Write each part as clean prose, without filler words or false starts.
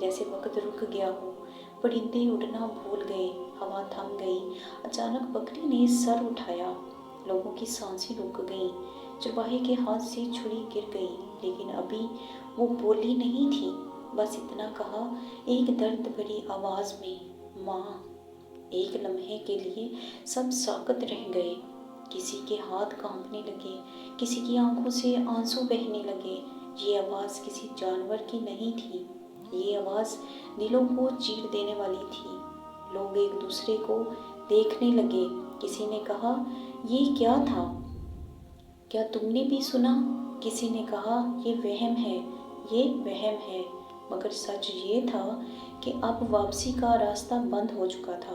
جیسے وقت رک گیا ہو۔ پرندے اڑنا بھول گئے، ہوا تھم گئی۔ اچانک بکری نے سر اٹھایا، لوگوں کی سانسیں رک گئیں، چرواہے کے ہاتھ سے چھری گر گئی، لیکن ابھی وہ بولی نہیں تھی، بس اتنا کہا ایک درد بھری آواز میں، ماں۔ ایک لمحے کے لیے سب ساکت رہ گئے، کسی کے ہاتھ کانپنے لگے، کسی کی آنکھوں سے آنسو بہنے لگے۔ یہ آواز کسی جانور کی نہیں تھی، یہ آواز دلوں کو چیر دینے والی تھی۔ لوگ ایک دوسرے کو دیکھنے لگے، کسی نے کہا یہ کیا تھا؟ کیا تم نے بھی سنا؟ کسی نے کہا یہ وہم ہے، یہ وہم ہے۔ مگر سچ یہ تھا کہ اب واپسی کا راستہ بند ہو چکا تھا،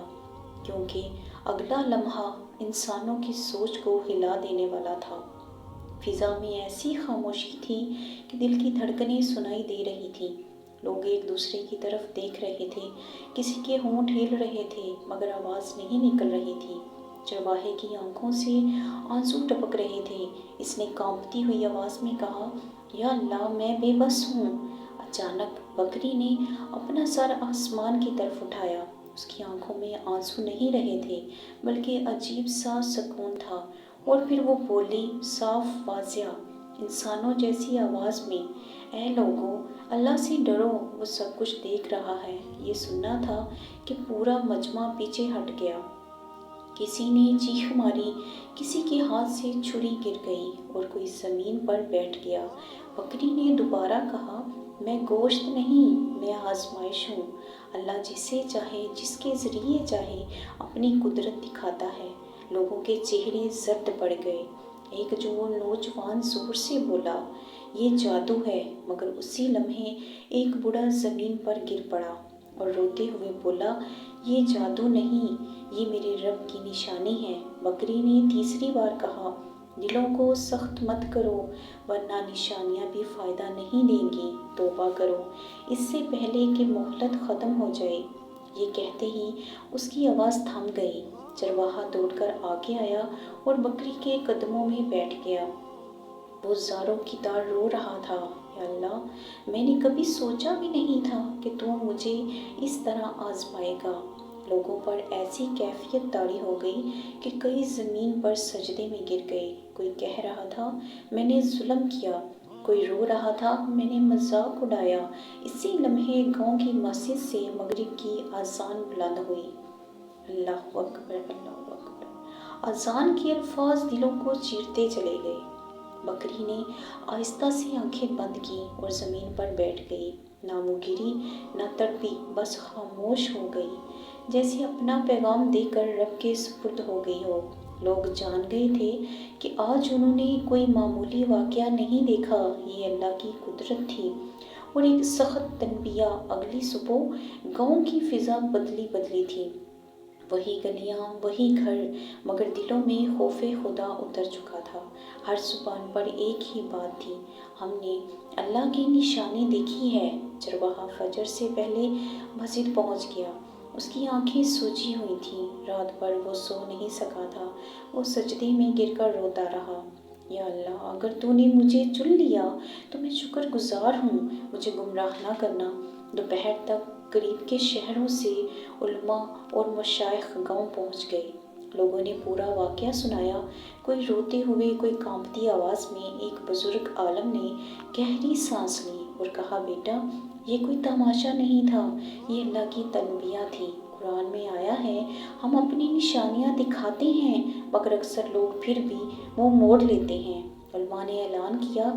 کیونکہ اگلا لمحہ انسانوں کی سوچ کو ہلا دینے والا تھا۔ فضا میں ایسی خاموشی تھی کہ دل کی دھڑکنیں سنائی دے رہی تھیں۔ لوگ ایک دوسرے کی طرف دیکھ رہے تھے، کسی کے ہونٹ ہل رہے تھے مگر آواز نہیں نکل رہی تھی۔ چرواہے کی آنکھوں سے آنسو ٹپک رہے تھے۔ اس نے کانپتی ہوئی آواز میں کہا، یا اللہ، میں بے بس ہوں۔ اچانک بکری نے اپنا سر آسمان کی طرف اٹھایا۔ اس کی آنکھوں میں آنسو نہیں رہے تھے بلکہ عجیب سا سکون تھا، اور پھر وہ بولی صاف واضح انسانوں جیسی آواز میں، اے لوگو، اللہ سے ڈرو، وہ سب کچھ دیکھ رہا ہے۔ یہ سننا تھا کہ پورا مجمع پیچھے ہٹ گیا۔ کسی نے چیخ ماری، کسی کے ہاتھ سے چھری گر گئی اور کوئی زمین پر بیٹھ گیا۔ بکری نے دوبارہ کہا، میں گوشت نہیں، میں آزمائش ہوں۔ اللہ جسے چاہے، جس کے ذریعے چاہے، اپنی قدرت دکھاتا ہے۔ لوگوں کے چہرے زرد پڑ گئے۔ ایک نوجوان زور سے بولا، یہ جادو ہے، مگر اسی لمحے ایک بوڑھا زمین پر گر پڑا اور روتے ہوئے بولا، یہ جادو نہیں، یہ میرے رب کی نشانی ہے۔ بکری نے تیسری بار کہا، دلوں کو سخت مت کرو ورنہ نشانیاں بھی فائدہ نہیں دیں گی، توبہ کرو اس سے پہلے کہ مہلت ختم ہو جائے۔ یہ کہتے ہی اس کی آواز تھم گئی۔ چرواہا دوڑ کر آگے آیا اور بکری کے قدموں میں بیٹھ گیا۔ وہ زاروں کی طرح رو رہا تھا، یا اللہ، میں نے کبھی سوچا بھی نہیں تھا کہ تو مجھے اس طرح آزمائے گا۔ لوگوں پر ایسی کیفیت طاری ہو گئی کہ کئی زمین پر سجدے میں گر گئے۔ کوئی کہہ رہا تھا، میں نے ظلم کیا، کوئی رو رہا تھا، میں نے مذاق اڑایا۔ اسی لمحے گاؤں کی مسجد سے مغرب کی اذان بلند ہوئی۔ اللہ اکبر، اللہ اکبر۔ اذان کے الفاظ دلوں کو چیرتے چلے گئے۔ بکری نے آہستہ سے آنکھیں بند کی اور زمین پر بیٹھ گئی۔ نہ وہ گری، نہ تڑپی، بس خاموش ہو گئی، جیسے اپنا پیغام دے کر رب کے سپرد ہو گئی ہو۔ لوگ جان گئے تھے کہ آج انہوں نے کوئی معمولی واقعہ نہیں دیکھا، یہ اللہ کی قدرت تھی اور ایک سخت تنبیہ۔ اگلی صبح گاؤں کی فضا بدلی بدلی تھی، وہی گلیاں، وہی گھر، مگر دلوں میں خوف خدا اتر چکا تھا۔ ہر زبان پر ایک ہی بات تھی، ہم نے اللہ کی نشانی دیکھی ہے۔ چرواہا فجر سے پہلے مسجد پہنچ گیا۔ اس کی آنکھیں سوجی ہوئی تھیں، رات بھر وہ سو نہیں سکا تھا۔ وہ سجدے میں گر کر روتا رہا، یا اللہ، اگر تو نے مجھے چن لیا تو میں شکر گزار ہوں، مجھے گمراہ نہ کرنا۔ دوپہر تک قریب کے شہروں سے علماء اور مشائخ گاؤں پہنچ گئے۔ لوگوں نے پورا واقعہ سنایا، کوئی روتے ہوئے، کوئی کانپتی آواز میں۔ ایک بزرگ عالم نے گہری سانس لی اور کہا، بیٹا، یہ کوئی تماشا نہیں تھا، یہ اللہ کی تنبیہ تھی۔ قرآن میں آیا ہے، ہم اپنی نشانیاں دکھاتے ہیں مگر اکثر لوگ پھر بھی منہ موڑ لیتے ہیں۔ علماء نے اعلان کیا،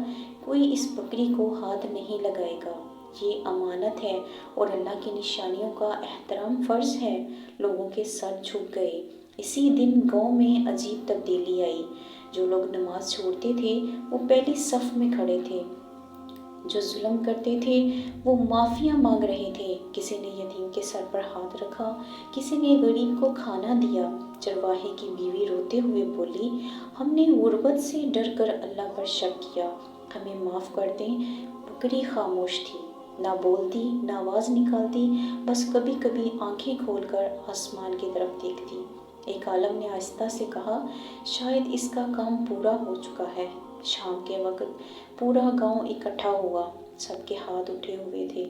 کوئی اس بکری کو ہاتھ نہیں لگائے گا، یہ امانت ہے اور اللہ کی نشانیوں کا احترام فرض ہے۔ لوگوں کے سر جھک گئے۔ اسی دن گاؤں میں عجیب تبدیلی آئی۔ جو لوگ نماز چھوڑتے تھے وہ پہلی صف میں کھڑے تھے، جو ظلم کرتے تھے وہ معافیاں مانگ رہے تھے۔ کسی نے یتیم کے سر پر ہاتھ رکھا، کسی نے غریب کو کھانا دیا۔ چرواہے کی بیوی روتے ہوئے بولی، ہم نے غربت سے ڈر کر اللہ پر شک کیا، ہمیں معاف کر دیں۔ بکری خاموش تھی، نہ بولتی، نہ آواز نکالتی، بس کبھی کبھی آنکھیں کھول کر آسمان کی طرف دیکھتی۔ ایک عالم نے آہستہ سے کہا، شاید اس کا کام پورا ہو چکا ہے۔ شام کے وقت پورا گاؤں اکٹھا ہوا۔ سب کے ہاتھ اٹھے ہوئے تھے۔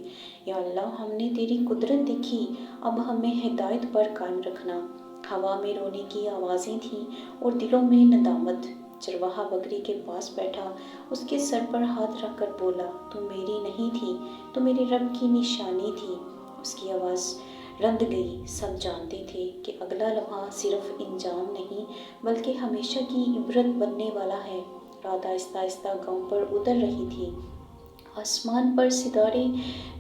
یا اللہ، ہم نے تیری قدرت دیکھی، اب ہمیں ہدایت پر قائم رکھنا۔ ہوا میں رونے کی آوازیں تھیں اور دلوں میں ندامت۔ چرواہا بکری کے پاس بیٹھا، اس کے سر پر ہاتھ رکھ کر بولا، تو میری نہیں تھی، تو میرے رب کی نشانی تھی۔ اس کی آواز رند گئی۔ سب جانتے تھے کہ اگلا لمحہ صرف انجام نہیں بلکہ ہمیشہ کی عبرت بننے والا ہے۔ رات آہستہ آہستہ گاؤں پر اتر رہی تھی۔ آسمان پر ستارے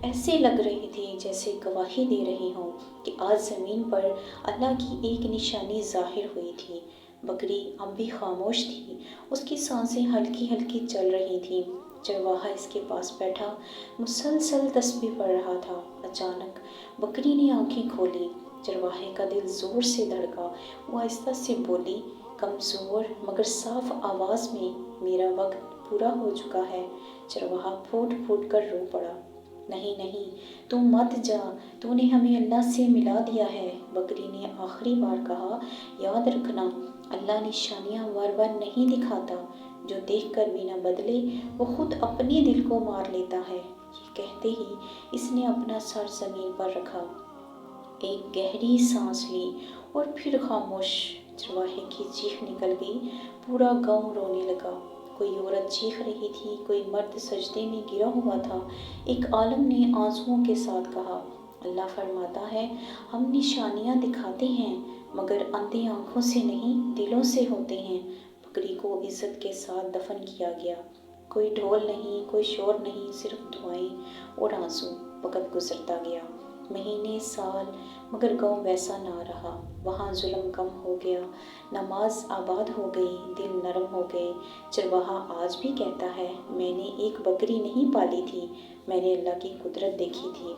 ایسے لگ رہے تھے جیسے گواہی دے رہے ہوں کہ آج زمین پر اللہ کی ایک نشانی ظاہر ہوئی تھی۔ بکری اب بھی خاموش تھی، اس کی سانسیں ہلکی ہلکی چل رہی تھیں۔ چرواہا اس کے پاس بیٹھا مسلسل تسبیح پڑھ رہا تھا۔ اچانک بکری نے آنکھیں کھولی۔ چرواہے کا دل زور سے دھڑکا۔ وہ آہستہ سے بولی، کمزور مگر صاف آواز میں، میرا وقت پورا ہو چکا ہے۔ چرواہا پھوٹ پھوٹ کر رو پڑا۔ نہیں نہیں، تو مت جا، تو نے ہمیں اللہ سے ملا دیا ہے۔ بکری نے آخری بار کہا، یاد رکھنا، اللہ نشانیاں بار بار نہیں دکھاتا، جو دیکھ کر بھی نہ بدلے وہ خود اپنے دل کو مار لیتا ہے۔ یہ کہتے ہی اس نے اپنا سر زمین پر رکھا، ایک گہری سانس لی اور پھر خاموش۔ چرواہے کی چیخ نکل گئی، پورا گاؤں رونے لگا۔ کوئی عورت چیخ رہی تھی، کوئی مرد سجدے میں گرا ہوا تھا۔ ایک عالم نے آنسوؤں کے ساتھ کہا، اللہ فرماتا ہے، ہم نشانیاں دکھاتے ہیں مگر اندھی آنکھوں سے نہیں، دلوں سے ہوتے ہیں۔ بکری کو عزت کے ساتھ دفن کیا گیا۔ کوئی ڈھول نہیں، کوئی شور نہیں، صرف دعائیں اور آنسو۔ وقت گزرتا گیا، مہینے، سال، مگر گاؤں ویسا نہ رہا۔ وہاں ظلم کم ہو گیا، نماز آباد ہو گئی، دل نرم ہو گئے۔ چرواہا آج بھی کہتا ہے، میں نے ایک بکری نہیں پالی تھی، میں نے اللہ کی قدرت دیکھی تھی۔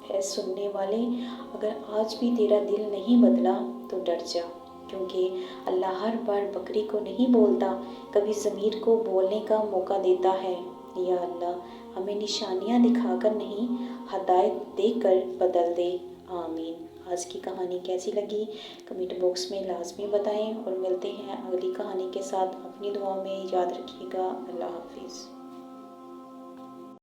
اے سننے والے، اگر آج بھی تیرا دل نہیں بدلا تو ڈر جا، کیونکہ اللہ ہر بار بکری کو نہیں بولتا، کبھی ضمیر کو بولنے کا موقع دیتا ہے۔ یا اللہ، ہمیں نشانیاں دکھا کر نہیں، ہدایت دے کر بدل دے۔ آمین۔ آج کی کہانی کیسی لگی کمنٹ باکس میں لازمی بتائیں، اور ملتے ہیں اگلی کہانی کے ساتھ۔ اپنی دعاؤں میں یاد رکھیے گا۔ اللہ حافظ۔